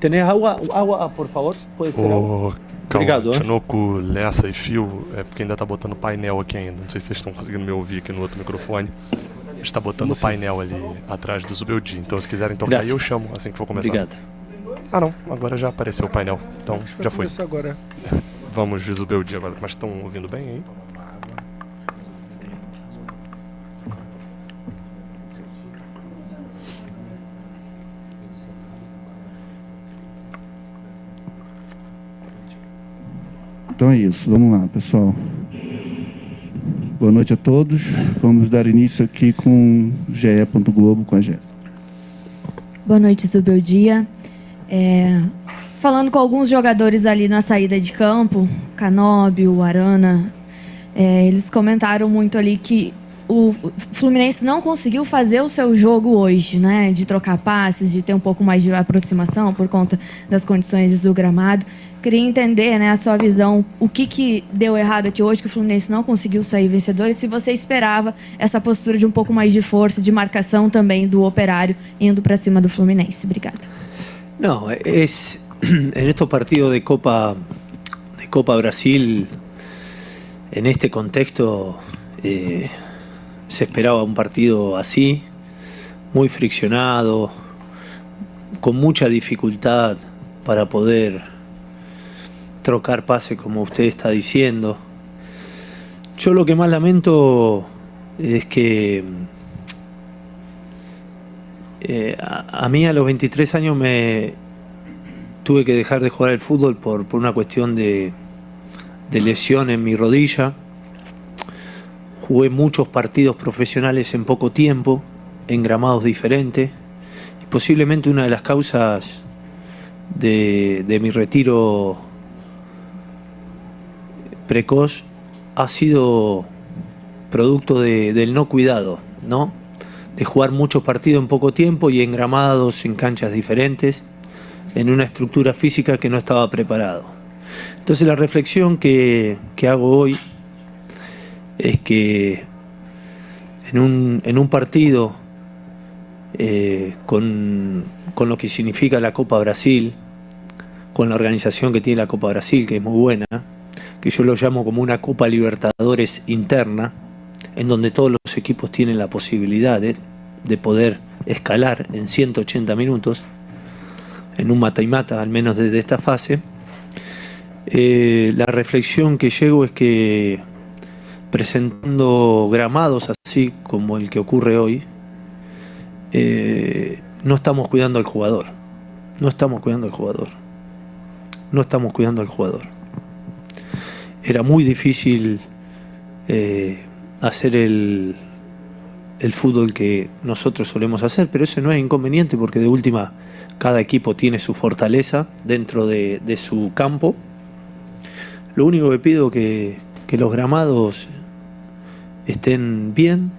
¿Tenés agua? Agua, por favor? Pode ser Ô, Cauã, Obrigado. Tinoco, Lessa e Fio, é porque ainda tá botando painel aqui ainda. Não sei se vocês estão conseguindo me ouvir aqui no outro microfone. A gente tá botando painel ali atrás do Zubeldia. Então, se quiserem tocar aí, eu chamo assim que for começar. Obrigado. Ah, não. Agora já apareceu o painel. Então, já foi. Agora. Vamos de Zubeldia agora. Mas estão ouvindo bem aí? Então é isso, vamos lá, pessoal. Boa noite a todos. Vamos dar início aqui com GE. Globo com a Jéssica. Boa noite, Zubeldia. Falando com alguns jogadores ali na saída de campo, Canóbio, Arana, eles comentaram muito ali que o Fluminense não conseguiu fazer o seu jogo hoje, né? De trocar passes, de ter um pouco mais de aproximação por conta das condições do gramado. Queria entender, né, a sua visão, o que deu errado aqui hoje, que o Fluminense não conseguiu sair vencedor, e se você esperava essa postura de um pouco mais de força, de marcação também do Operário, indo para cima do Fluminense. Obrigada. No, es en estos partidos de Copa Brasil, en este contexto, se esperaba un partido así, muy friccionado, con mucha dificultad para poder trocar pase, como usted está diciendo. Yo lo que más lamento es que a mí a los 23 años me tuve que dejar de jugar al fútbol por una cuestión de lesión en mi rodilla. Jugué muchos partidos profesionales en poco tiempo, en gramados diferentes, y posiblemente una de las causas de mi retiro precoz ha sido producto del no cuidado, ¿no? De jugar muchos partidos en poco tiempo y en gramados, en canchas diferentes, en una estructura física que no estaba preparado. Entonces la reflexión que hago hoy es que en un partido con lo que significa la Copa Brasil, con la organización que tiene la Copa Brasil, que es muy buena, que yo lo llamo como una Copa Libertadores interna, en donde todos los equipos tienen la posibilidad de poder escalar en 180 minutos, en un mata y mata, al menos desde esta fase. La reflexión que llego es que presentando gramados así como el que ocurre hoy, no estamos cuidando al jugador. No estamos cuidando al jugador. No estamos cuidando al jugador. Era muy difícil hacer el fútbol que nosotros solemos hacer, pero eso no es inconveniente porque de última cada equipo tiene su fortaleza dentro de su campo. Lo único que pido es que los gramados estén bien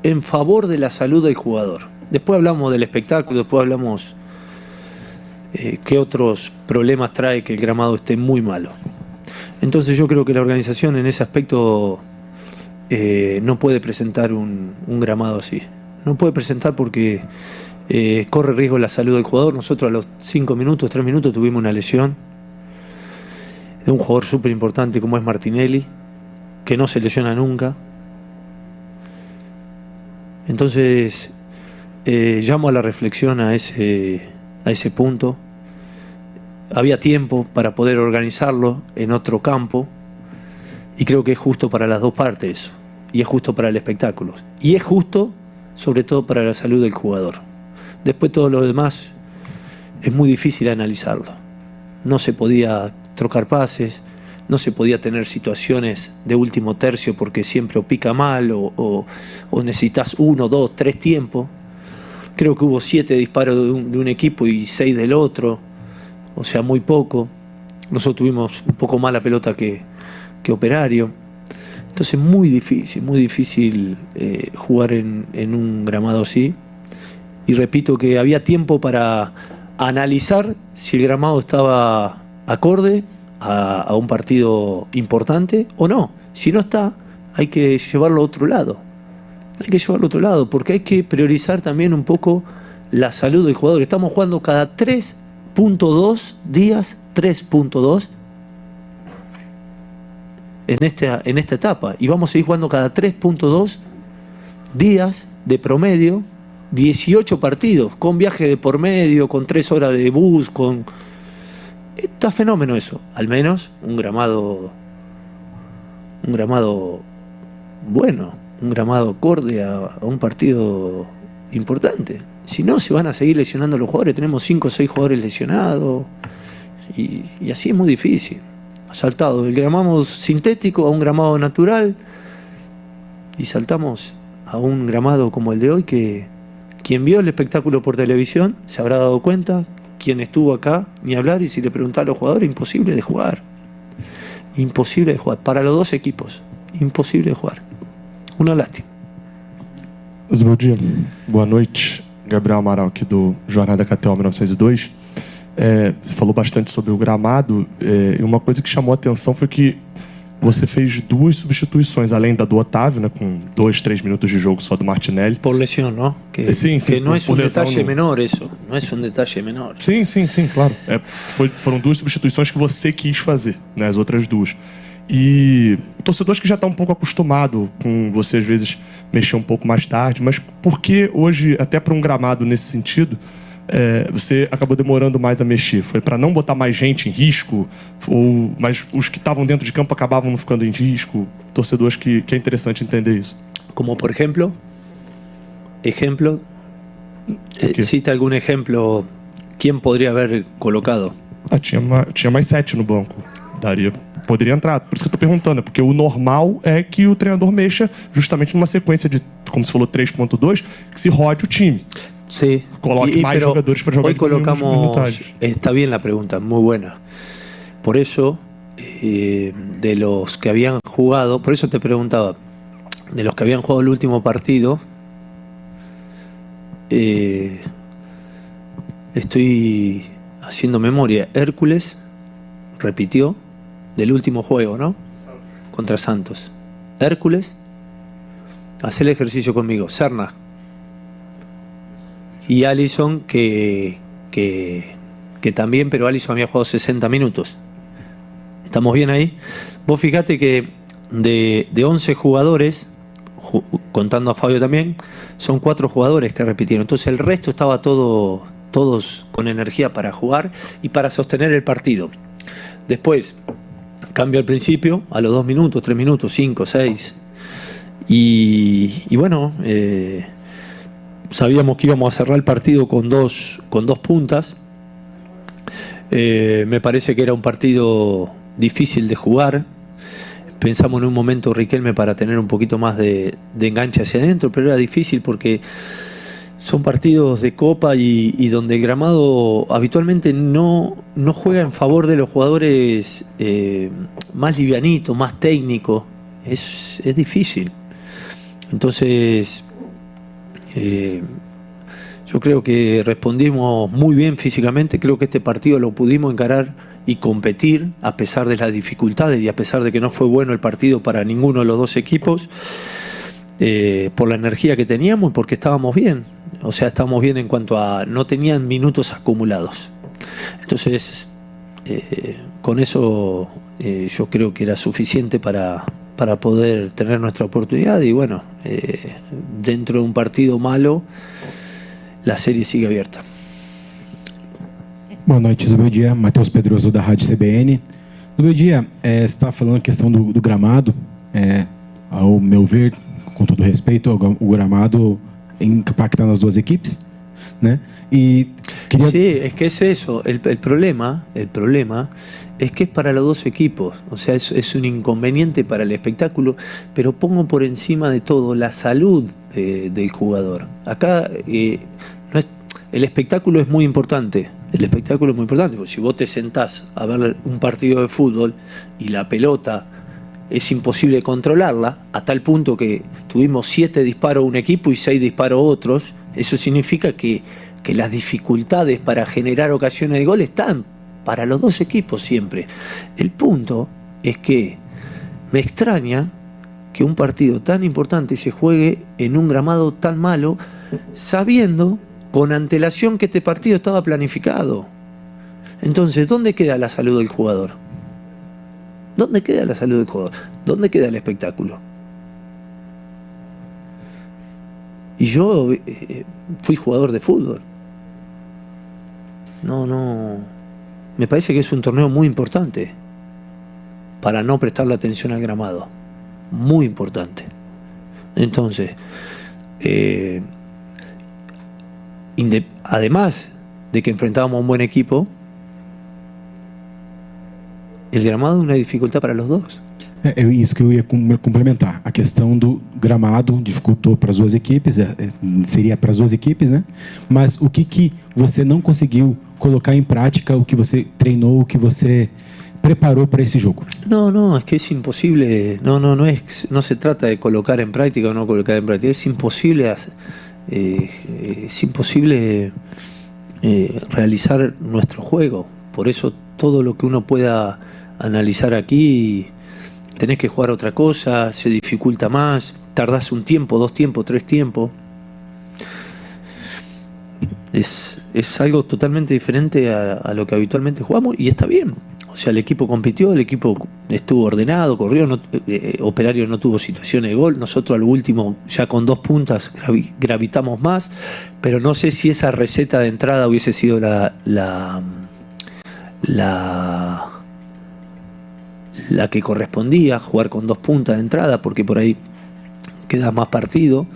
en favor de la salud del jugador. Después hablamos del espectáculo, después hablamos qué otros problemas trae que el gramado esté muy malo. Entonces yo creo que la organización en ese aspecto no puede presentar un gramado así. No puede presentar porque corre riesgo la salud del jugador. Nosotros a los 5 minutos, 3 minutos tuvimos una lesión de un jugador súper importante como es Martinelli, que no se lesiona nunca. Entonces llamo a la reflexión a ese punto. Había tiempo para poder organizarlo en otro campo y creo que es justo para las dos partes eso, y es justo para el espectáculo y es justo sobre todo para la salud del jugador. Después todo lo demás es muy difícil analizarlo. No se podía trocar pases, no se podía tener situaciones de último tercio porque siempre o pica mal o necesitas 1, 2, 3 tiempos. Creo que hubo 7 disparos de un equipo y 6 del otro. O sea, muy poco. Nosotros tuvimos un poco más la pelota que Operario. Entonces muy difícil jugar en un gramado así. Y repito que había tiempo para analizar si el gramado estaba acorde a un partido importante o no. Si no está, hay que llevarlo a otro lado. Hay que llevarlo a otro lado porque hay que priorizar también un poco la salud del jugador. Estamos jugando cada 3.2 días, 3.2 en esta etapa. Y vamos a ir jugando cada 3.2 días de promedio, 18 partidos, con viaje de por medio, con 3 horas de bus, Está fenómeno eso. Al menos un gramado bueno, un gramado acorde a un partido importante. Si no, se van a seguir lesionando los jugadores. Tenemos 5 o 6 jugadores lesionados y así es muy difícil. Ha saltado del gramado sintético a un gramado natural y saltamos a un gramado como el de hoy, que quien vio el espectáculo por televisión se habrá dado cuenta. Quien estuvo acá, ni hablar, y si le preguntaba a los jugadores, imposible de jugar. Imposible de jugar. Para los dos equipos, imposible de jugar. Uma lástima. Zubeldia, boa noite. Gabriel Amaral, aqui do Jornada KTO 1902. Você falou bastante sobre o gramado, e uma coisa que chamou a atenção foi que você fez 2 substituições, além da do Otávio, né, com 2, 3 minutos de jogo só do Martinelli. Por lesión, ¿no? Sim, que no es un detalle no... menor eso, no es un detalle menor. Sim, claro. Foram 2 substituições que você quis fazer, né, as outras 2. E torcedores que já estão um pouco acostumado com você, às vezes, mexer um pouco mais tarde, mas por que hoje, até para um gramado nesse sentido, você acabou demorando mais a mexer? Foi para não botar mais gente em risco? Mas os que estavam dentro de campo acabavam não ficando em risco? Torcedores que é interessante entender isso. Como por ejemplo, cita algún ejemplo, ¿quién podría haber colocado? Tinha mais 7 no banco. Poderia entrar. Por isso que eu tô perguntando, porque o normal é que o treinador mexa justamente numa sequência de, como você falou, 3.2, que se rode o time. Sí. Coloque más jugadores para jugar. Hoy colocamos, está bien la pregunta, muy buena. Por eso, de los que habían jugado, por eso te preguntaba, de los que habían jugado el último partido, estoy haciendo memoria. Hércules repitió del último juego, ¿no? Contra Santos. Hércules, haz el ejercicio conmigo. Serna. Y Alisson, que también, pero Alisson había jugado 60 minutos. ¿Estamos bien ahí? Vos fijate que de 11 jugadores, contando a Fabio también, son 4 jugadores que repitieron. Entonces el resto estaba todos con energía para jugar y para sostener el partido. Después, cambio al principio, a los 2 minutos, 3 minutos, 5, 6. Y bueno, sabíamos que íbamos a cerrar el partido con dos puntas. Me parece que era un partido difícil de jugar. Pensamos en un momento, Riquelme, para tener un poquito más de enganche hacia adentro, pero era difícil porque son partidos de Copa y donde el gramado habitualmente no juega en favor de los jugadores más livianitos, más técnicos. Es difícil. Entonces, yo creo que respondimos muy bien físicamente. Creo que este partido lo pudimos encarar y competir a pesar de las dificultades y a pesar de que no fue bueno el partido para ninguno de los dos equipos, por la energía que teníamos y porque estábamos bien. O sea, estábamos bien en cuanto a no tenían minutos acumulados. Entonces, con eso yo creo que era suficiente para poder tener nuestra oportunidad. Y bueno, dentro de un partido malo, la serie sigue abierta. Boa noite, Zubeldia. Matheus Pedroso, da Rádio CBN. Zubeldia, você estava falando a questão do gramado. Ao meu ver, com todo respeito, o gramado impacta nas duas equipes, né? Y quería... Sí, es que es eso. El problema es que es para los dos equipos. O sea, es un inconveniente para el espectáculo, pero pongo por encima de todo la salud del jugador. Acá el espectáculo es muy importante. El espectáculo es muy importante, porque si vos te sentás a ver un partido de fútbol y la pelota es imposible controlarla, a tal punto que tuvimos 7 disparos un equipo y 6 disparos otros, eso significa que las dificultades para generar ocasiones de gol están para los dos equipos siempre. El punto es que me extraña que un partido tan importante se juegue en un gramado tan malo, sabiendo con antelación que este partido estaba planificado. Entonces, ¿dónde queda la salud del jugador? ¿Dónde queda la salud del jugador? ¿Dónde queda el espectáculo? Y yo fui jugador de fútbol. No. Me parece que es un torneo muy importante para no prestarle atención al gramado. Muy importante. Entonces, además de que enfrentábamos a un buen equipo, el gramado é uma dificuldade para os dois. Isso que eu ia complementar. A questão do gramado dificultou para as duas equipes, seria para as duas equipes, né? Mas o que você não conseguiu colocar em prática, o que você treinou, o que você preparou para esse jogo? No, es que es imposible. No se trata de colocar en práctica o no colocar en práctica. Es imposible realizar nuestro juego. Por eso todo lo que uno pueda analizar aquí, tenés que jugar otra cosa, se dificulta más, tardás un tiempo, 2 tiempos, 3 tiempos. Es algo totalmente diferente a lo que habitualmente jugamos y está bien. O sea, el equipo compitió, el equipo estuvo ordenado, corrió, Operario no tuvo situaciones de gol. Nosotros al último, ya con 2 puntas, gravitamos más, pero no sé si esa receta de entrada hubiese sido la que correspondía, jugar con 2 puntas de entrada, porque por ahí queda más partido.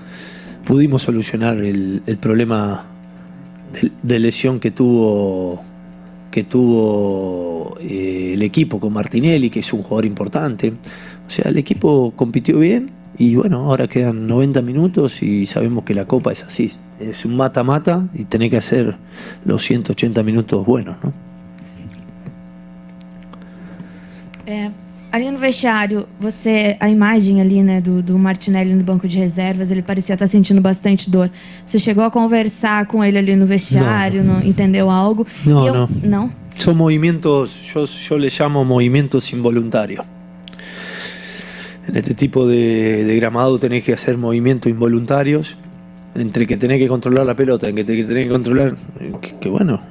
Pudimos solucionar el problema de lesión que tuvo el equipo con Martinelli, que es un jugador importante. O sea, el equipo compitió bien y bueno, ahora quedan 90 minutos y sabemos que la Copa es así, es un mata-mata y tenés que hacer los 180 minutos buenos, ¿no? Ali no vestiário, a imagem ali, né, do Martinelli no banco de reservas, ele parecia estar sentindo bastante dor. Você chegou a conversar com ele ali no vestiário, não entendeu algo? No. Son movimientos, yo le llamo movimientos involuntarios. En este tipo de gramado tenés que hacer movimientos involuntarios, entre que tenés que controlar la pelota, en que tenés que controlar, que bueno,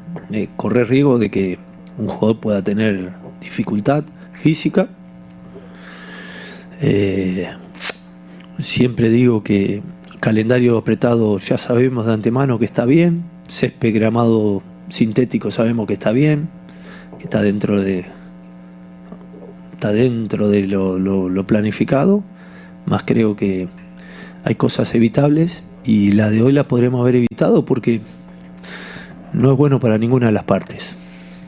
correr riesgo de que un jugador pueda tener dificultad física. Siempre digo que calendario apretado ya sabemos de antemano que está bien, césped gramado sintético sabemos que está bien, que está dentro de lo planificado, más creo que hay cosas evitables y la de hoy la podremos haber evitado porque no es bueno para ninguna de las partes.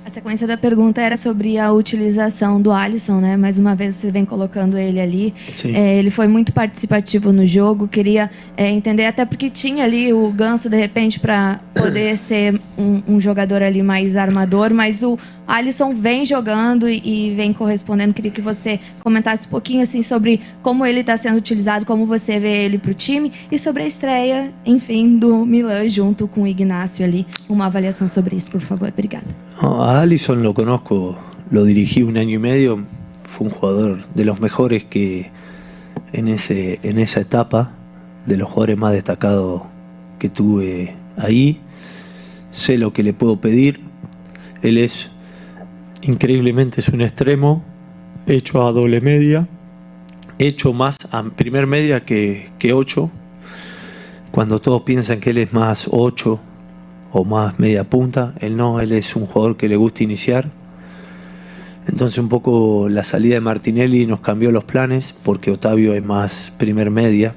A sequência da pergunta era sobre a utilização do Alisson, né? Mais uma vez você vem colocando ele ali. Ele foi muito participativo no jogo. Queria entender, até porque tinha ali o Ganso, de repente, para poder ser um jogador ali mais armador, mas o Alisson vem jogando e vem correspondendo. Queria que você comentasse um pouquinho assim sobre como ele está sendo utilizado, como você vê ele para o time e sobre a estreia, enfim, do Milan junto com o Ignacio ali. Uma avaliação sobre isso, por favor. Obrigada. A Alisson lo conozco, lo dirigí 1 año y medio, fue un jugador de los mejores que en esa etapa, de los jugadores más destacados que tuve ahí. Sé lo que le puedo pedir. Él increíblemente es un extremo, hecho a doble media, hecho más a primer media que 8. Cuando todos piensan que él es más 8 o más media punta, él no, él es un jugador que le gusta iniciar. Entonces un poco la salida de Martinelli nos cambió los planes porque Otavio es más primer media,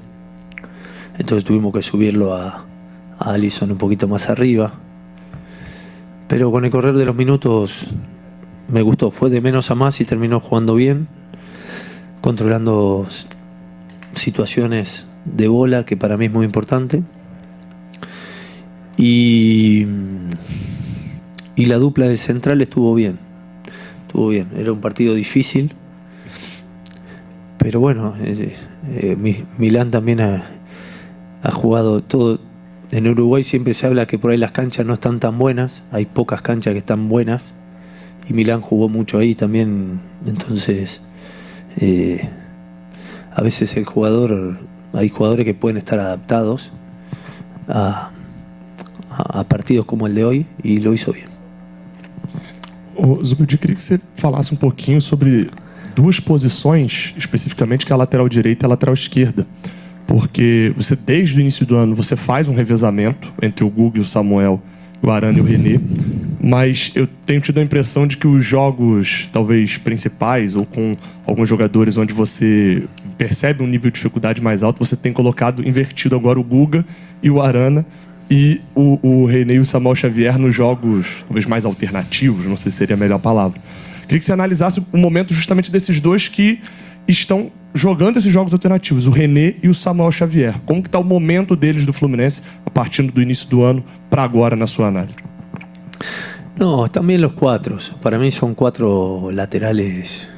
entonces tuvimos que subirlo a Alisson un poquito más arriba, pero con el correr de los minutos me gustó, fue de menos a más y terminó jugando bien, controlando situaciones de bola que para mí es muy importante. Y la dupla de central estuvo bien, era un partido difícil, pero bueno, Milán también ha jugado todo. En Uruguay siempre se habla que por ahí las canchas no están tan buenas, hay pocas canchas que están buenas, y Milán jugó mucho ahí también, entonces a veces hay jugadores que pueden estar adaptados a a partidos como el de hoy y lo hizo bien. Ô, Zubeldia, queria que você falasse um pouquinho sobre duas posições, especificamente, que é a lateral direita e a lateral esquerda. Porque você, desde o início do ano, você faz um revezamento entre o Guga e o Samuel, o Arana e o René, mas eu tenho tido a impressão de que os jogos, talvez principais, ou com alguns jogadores onde você percebe um nível de dificuldade mais alto, você tem colocado invertido agora o Guga e o Arana, e o René e o Samuel Xavier nos jogos talvez mais alternativos, não sei se seria a melhor palavra. Queria que você analisasse o momento justamente desses dois que estão jogando esses jogos alternativos, o René e o Samuel Xavier. Como que está o momento deles do Fluminense a partir do início do ano para agora, na sua análise? No, están bien los cuatro. Para mí son cuatro laterales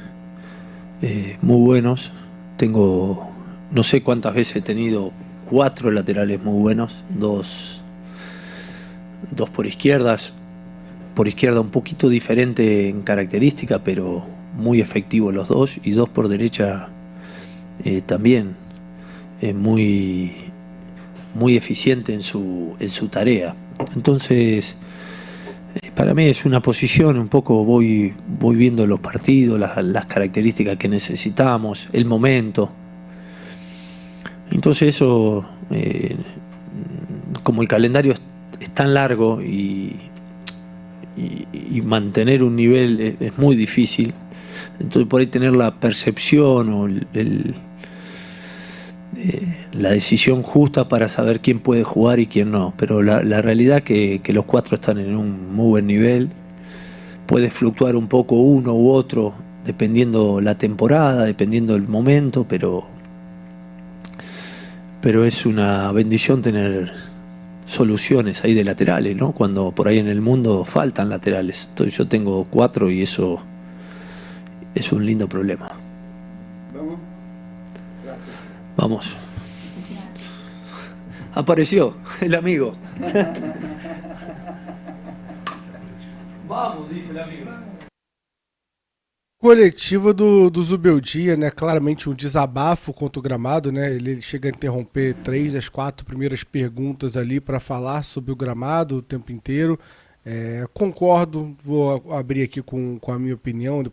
muy buenos. Tengo, no sé cuántas veces he tenido cuatro laterales muy buenos, dos por izquierdas. Por izquierda un poquito diferente en característica, pero muy efectivos los dos, y dos por derecha también muy eficiente en su tarea. Entonces, para mí es una posición, un poco voy viendo los partidos, las características que necesitamos, el momento. Entonces eso, como el calendario es tan largo y mantener un nivel es muy difícil, entonces por ahí tener la percepción o la decisión justa para saber quién puede jugar y quién no. Pero la realidad que los cuatro están en un muy buen nivel. Puede fluctuar un poco uno u otro dependiendo la temporada, dependiendo el momento, pero es una bendición tener soluciones ahí de laterales, ¿no? Cuando por ahí en el mundo faltan laterales. Entonces yo tengo cuatro y eso es un lindo problema. Vamos. Gracias. Vamos. Apareció el amigo. Vamos, dice el amigo. Coletiva do Zubeldia, né? Claramente um desabafo contra o gramado, né? Ele chega a interromper 3 das 4 primeiras perguntas ali para falar sobre o gramado o tempo inteiro. Concordo, vou abrir aqui com a minha opinião.